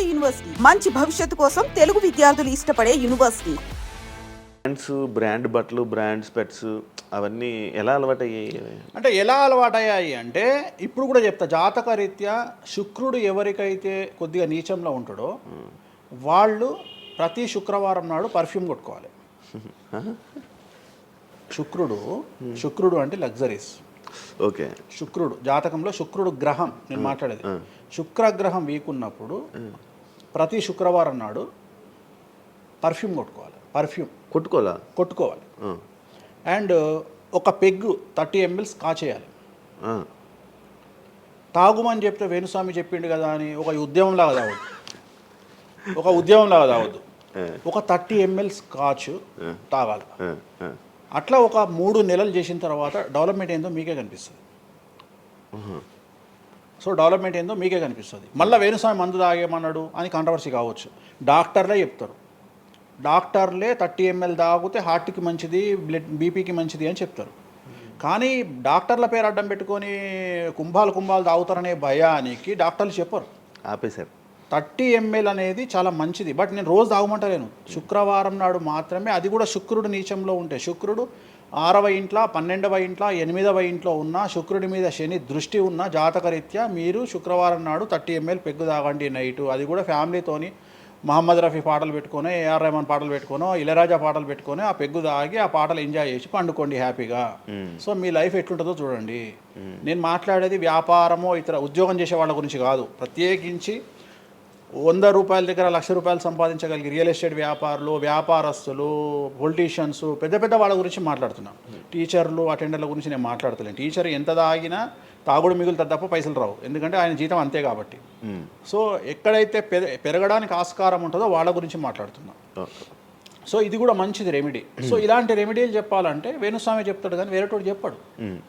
ఉమ్మడి యూనివర్సిటీ మంచి భవిష్యత్తు కోసం తెలుగు విద్యార్థులు ఇష్టపడే యూనివర్సిటీ. బ్రాండ్స్, బ్రాండ్ బట్టలు, బ్రాండ్ స్పెట్స్ అవన్నీ ఎలా అలవాటయ్యాయి? అంటే ఎలా అలవాటయ్యాయి అంటే ఇప్పుడు కూడా చెప్తా, జాతక రీత్యా శుక్రుడు ఎవరికైతే కొద్దిగా నీచంలో ఉంటాడో వాళ్ళు ప్రతి శుక్రవారం నాడు పర్ఫ్యూమ్ కొట్టుకోవాలి. శుక్రుడు అంటే లగ్జరీస్. ఓకే. శుక్రుడు జాతకంలో శుక్రుడు గ్రహం నేను మాట్లాడేది. శుక్రగ్రహం వీక్ ఉన్నప్పుడు ప్రతి శుక్రవారం నాడు పర్ఫ్యూమ్ కొట్టుకోవాలి. అండ్ ఒక పెగ్గు 30 ml కాచేయాలి. తాగుమని చెప్తే వేణుస్వామి చెప్పిండు కదా అని ఒక ఉద్యమంలాగా తాగొద్దు. ఒక 30 ml స్కాచ్ తాగాలి. అట్లా ఒక 3 నెలలు చేసిన తర్వాత డెవలప్మెంట్ ఏందో మీకే కనిపిస్తుంది. మళ్ళీ వేణుస్వామి మందు తాగేమన్నాడు అని కాంట్రవర్సీ కావచ్చు. డాక్టర్లే చెప్తారు, 30 ml తాగితే హార్ట్కి మంచిది, బీపీకి మంచిది అని చెప్తారు. కానీ డాక్టర్ల పేరు అడ్డం పెట్టుకొని కుంభాలు తాగుతారనే భయానికి డాక్టర్లు చెప్పరు, ఆపేశారు. 30 ml అనేది చాలా మంచిది. బట్ నేను రోజు తాగమంటలేను, శుక్రవారం నాడు మాత్రమే. అది కూడా శుక్రుడు నీచంలో ఉంటే, శుక్రుడు 6వ ఇంట్లో, 12వ ఇంట్లో, 8వ ఇంట్లో ఉన్న శుక్రుడి మీద శని దృష్టి ఉన్న జాతకరీత్యా మీరు శుక్రవారం నాడు 30 ml పెగ్గు తాగండి నైటు. అది కూడా ఫ్యామిలీతోని మహమ్మద్ రఫీ పాటలు పెట్టుకొని, ఏఆర్ రెహమాన్ పాటలు పెట్టుకొని, ఇళయరాజా పాటలు పెట్టుకొని ఆ పెగ్గు తాగి ఆ పాటలు ఎంజాయ్ చేసి పండుకోండి హ్యాపీగా. సో మీ లైఫ్ ఎట్లుంటుందో చూడండి. నేను మాట్లాడేది వ్యాపారమో ఇతర ఉద్యోగం చేసే వాళ్ళ గురించి కాదు. ప్రత్యేకించి 100 రూపాయల దగ్గర 1,00,000 రూపాయలు సంపాదించగలిగి రియల్ ఎస్టేట్ వ్యాపారులు, వ్యాపారస్తులు, పొలిటీషియన్స్, పెద్ద వాళ్ళ గురించి మాట్లాడుతున్నాం. టీచర్లు, అటెండర్ల గురించి నేను మాట్లాడతలేను. టీచర్ ఎంత తాగినా తాగుడు మిగులుతుంది తప్ప పైసలు రావు, ఎందుకంటే ఆయన జీతం అంతే కాబట్టి. సో ఎక్కడైతే పెరగడానికి ఆస్కారం ఉంటుందో వాళ్ళ గురించి మాట్లాడుతున్నాం. సో ఇది కూడా మంచిది రెమెడీ. సో ఇలాంటి రెమెడీలు చెప్పాలంటే వేణుస్వామి చెప్తాడు కానీ వేరేటోడు చెప్పాడు.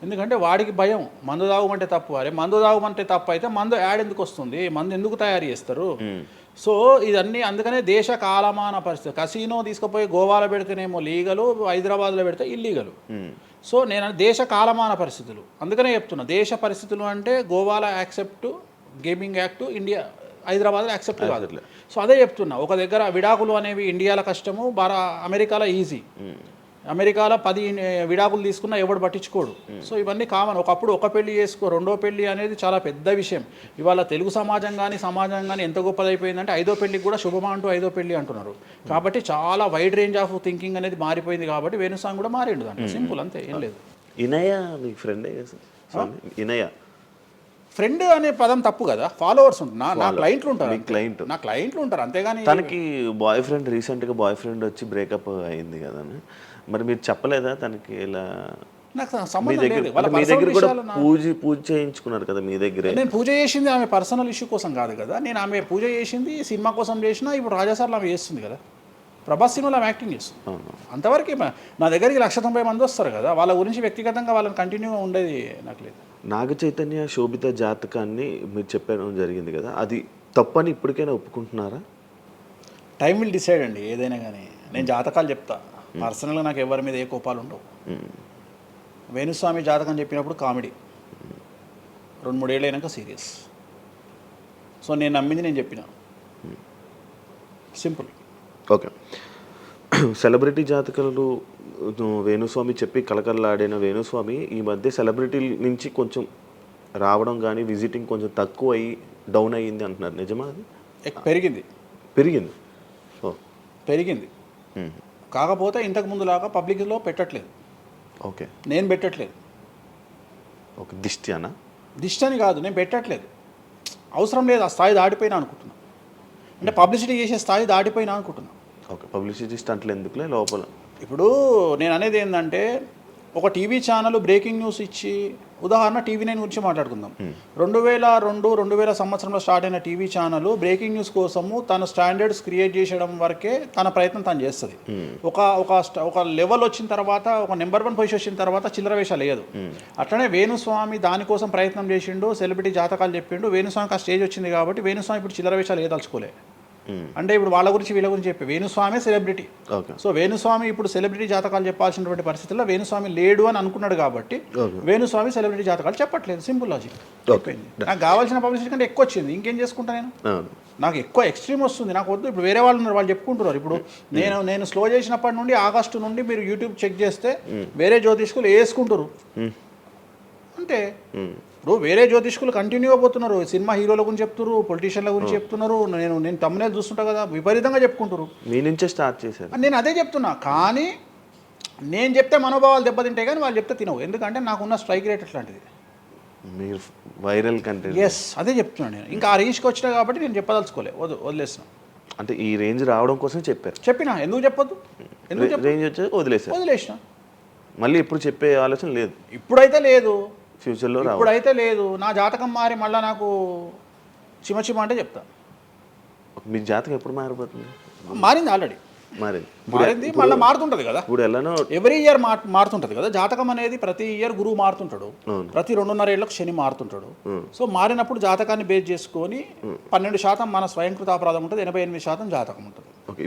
ఎందుకంటే వాడికి భయం, మందు తాగమంటే తప్పు. అరే మందు తాగమంటే తప్పు అయితే మందు యాడ్ ఎందుకు వస్తుంది, మందు ఎందుకు తయారు చేస్తారు? సో ఇదన్నీ అందుకనే దేశ కాలమాన పరిస్థితి. కసినో తీసుకుపోయి గోవాలో పెడితేనేమో లీగలు, హైదరాబాద్లో పెడితే ఇల్లీగలు. సో నేను దేశ కాలమాన పరిస్థితులు అందుకనే చెప్తున్నా. దేశ పరిస్థితులు అంటే గోవాలో యాక్సెప్ట్ గేమింగ్ యాక్ట్, ఇండియా హైదరాబాద్లో యాక్సెప్ట్ కాదు. సో అదే చెప్తున్నా, ఒక దగ్గర విడాకులు అనేవి ఇండియాలో కష్టము, అమెరికాలో ఈజీ. అమెరికాలో 10 విడాకులు తీసుకున్నా ఎవడు పట్టించుకోడు. సో ఇవన్నీ కామన్. ఒకప్పుడు ఒక పెళ్లి చేసుకో, రెండో పెళ్లి అనేది చాలా పెద్ద విషయం. ఇవాళ తెలుగు సమాజం కానీ ఎంత గొప్పదైపోయిందంటే 5వ పెళ్లికి కూడా శుభమా అంటూ 5వ పెళ్లి అంటున్నారు. కాబట్టి చాలా వైడ్ రేంజ్ ఆఫ్ థింకింగ్ అనేది మారిపోయింది. కాబట్టి వేణుస్వామి కూడా మారిండు దాంట్లో. సింపుల్, అంతే, ఏం లేదు. ఇనయ మీ ఫ్రెండే ఇనయ ఫ్రెండ్ అనే పదం తప్పు కదా. ఫాలోవర్స్ ఉంటారు, నా క్లయింట్లు ఉంటారు, నా క్లయింట్లు ఉంటారు, అంతేగాని. తనకి రీసెంట్గా బాయ్ ఫ్రెండ్ వచ్చి బ్రేకప్ అయింది కదా, మరి మీరు చెప్పలేదా తనకి? ఇలా నాకు సంబంధం లేదు. మీ దగ్గర కూడా పూజ చేయించుకున్నారు కదా మీ దగ్గర. నేను పూజ చేసింది ఆమె పర్సనల్ ఇష్యూ కోసం కాదు కదా. నేను ఆమె పూజ చేసింది సినిమా కోసం చేసినా. ఇప్పుడు రాజాసార్లు ఆమె చేస్తుంది కదా, ప్రభాస్ సినిమాలో ఆమె యాక్టింగ్ చేస్తుంది. అంతవరకు నా దగ్గరికి 190 మంది వస్తారు కదా, వాళ్ళ గురించి వ్యక్తిగతంగా వాళ్ళని కంటిన్యూగా ఉండేది నాకు లేదు. నాగ చైతన్య శోభిత జాతకాన్ని మీరు చెప్పడం జరిగింది కదా, అది తప్పని ఇప్పటికైనా ఒప్పుకుంటున్నారా? టైం విల్ డిసైడ్ అండి ఏదైనా కానీ. నేను జాతకాలు చెప్తా, పర్సనల్గా నాకు ఎవరి మీద ఏ కోపాలు ఉండవు. వేణుస్వామి జాతకం చెప్పినప్పుడు కామెడీ, 2-3 ఏళ్ళు అయినాక సీరియస్. సో నేను నమ్మింది నేను చెప్పిన, సింపుల్. ఓకే. సెలబ్రిటీ జాతకాలు వేణుస్వామి చెప్పి కలకల్లాడిన వేణుస్వామి ఈ మధ్య సెలబ్రిటీల నుంచి కొంచెం రావడం కానీ విజిటింగ్ కొంచెం తక్కువ అయ్యి డౌన్ అయ్యింది అంటున్నారు, నిజమా? అది పెరిగింది కాకపోతే ఇంతకు ముందులాగా పబ్లిక్లో పెట్టట్లేదు. ఓకే, నేను పెట్టట్లేదు. ఓకే, దిష్టి అని కాదు, నేను పెట్టట్లేదు. అవసరం లేదు, ఆ స్థాయి దాటిపోయినా అనుకుంటున్నా. అంటే పబ్లిసిటీ చేసే స్థాయి దాటిపోయినా అనుకుంటున్నా. ఓకే, పబ్లిసిటీ స్టంట్లు ఎందుకులే లోపల. ఇప్పుడు నేను అనేది ఏంటంటే, ఒక టీవీ ఛానల్ బ్రేకింగ్ న్యూస్ ఇచ్చి, ఉదాహరణ TV9 గురించి మాట్లాడుకుందాం. 2002-2000 సంవత్సరంలో స్టార్ట్ అయిన టీవీ ఛానల్ బ్రేకింగ్ న్యూస్ కోసము తన స్టాండర్డ్స్ క్రియేట్ చేయడం వరకే తన ప్రయత్నం తను చేస్తుంది. ఒక లెవెల్ వచ్చిన తర్వాత, ఒక నెంబర్ 1 పొజిషన్ వచ్చిన తర్వాత చిల్లర వేషాలు లేదు. అట్లనే వేణుస్వామి దానికోసం ప్రయత్నం చేసిండు, సెలబ్రిటీ జాతకాలు చెప్పిండు. వేణుస్వామికి ఆ స్టేజ్ వచ్చింది కాబట్టి వేణుస్వామి ఇప్పుడు చిల్లర వేషాలు ఏదలుచుకోలే. అంటే ఇప్పుడు వాళ్ళ గురించి వీళ్ళ గురించి చెప్పే Venu Swamy celebrity. Okay. So Venu Swamy ఇప్పుడు సెలబ్రిటీ జాతకాలు చెప్పాల్సినటువంటి పరిస్థితుల్లో వేణుస్వామి లేడు అని అనుకున్నాడు కాబట్టి వేణుస్వామి సెలబ్రిటీ జాతకాలు చెప్పట్లేదు. Simple logic. నాకు కావాల్సిన పబ్లిసిటీ కంటే ఎక్కువ వచ్చింది, ఇంకేం చేసుకుంటా నేను? నాకు ఎక్కువ ఎక్స్ట్రీమ్ వస్తుంది, నాకు వద్దు. ఇప్పుడు వేరే వాళ్ళు ఉన్నారు, వాళ్ళు చెప్పుకుంటున్నారు. ఇప్పుడు నేను స్లో చేసినప్పటి నుండి ఆగస్టు నుండి మీరు యూట్యూబ్ చెక్ చేస్తే వేరే జ్యోతిష్కులు వేసుకుంటారు. అంటే ఇప్పుడు వేరే జ్యోతిష్కులు కంటిన్యూగా పోతున్నారు, సినిమా హీరోల గురించి చెప్తున్నారు, పొలిటీషియన్ల గురించి చెప్తున్నారు. నేను తమ్మునేలు చూస్తుంటా కదా, విపరీతంగా చెప్పుకుంటారు. మీ నుంచే స్టార్ట్ చేశారు. నేను అదే చెప్తున్నా, కానీ నేను చెప్తే మనోభావాలు దెబ్బతింటాయి, కానీ వాళ్ళు చెప్తే తినవు. ఎందుకంటే నాకున్న స్ట్రైక్ రేట్ అట్లాంటిది. మీరు వైరల్ కంటెంట్. ఎస్, అదే చెప్తున్నాను నేను. ఇంకా ఆ రేంజ్కి వచ్చినా కాబట్టి నేను చెప్పదలుచుకోలే, వదిలేసిన. అంటే ఈ రేంజ్ రావడం కోసం చెప్పారు. చెప్పినా ఎందుకు చెప్పొద్దు, రేంజ్ వచ్చి వదిలేసిన. మళ్ళీ ఇప్పుడు చెప్పే ఆలోచన లేదు, ఇప్పుడైతే లేదు, ఫ్యూచర్లో ఇప్పుడైతే లేదు. నా జాతకం మారి మళ్ళీ నాకు చిమ అంటే చెప్తా. మీ జాతకం ఎప్పుడు మారిపోతుంది? మారింది, ఆల్రెడీ మారింది, మళ్ళీ మారుతుంటది కదా. ఇప్పుడు ఎలానో ఎవ్రీ ఇయర్ మారుతుంటది కదా జాతకం అనేది. ప్రతి ఇయర్ గురువు మారుతుంటాడు, ప్రతి 2.5 ఏళ్ళకు శని మారుతుంటాడు. సో మారినప్పుడు జాతకాన్ని బేస్ చేసుకొని 12% మన స్వయంకృత అపరాధం ఉంటుంది, 88% జాతకం ఉంటుంది. ఓకే.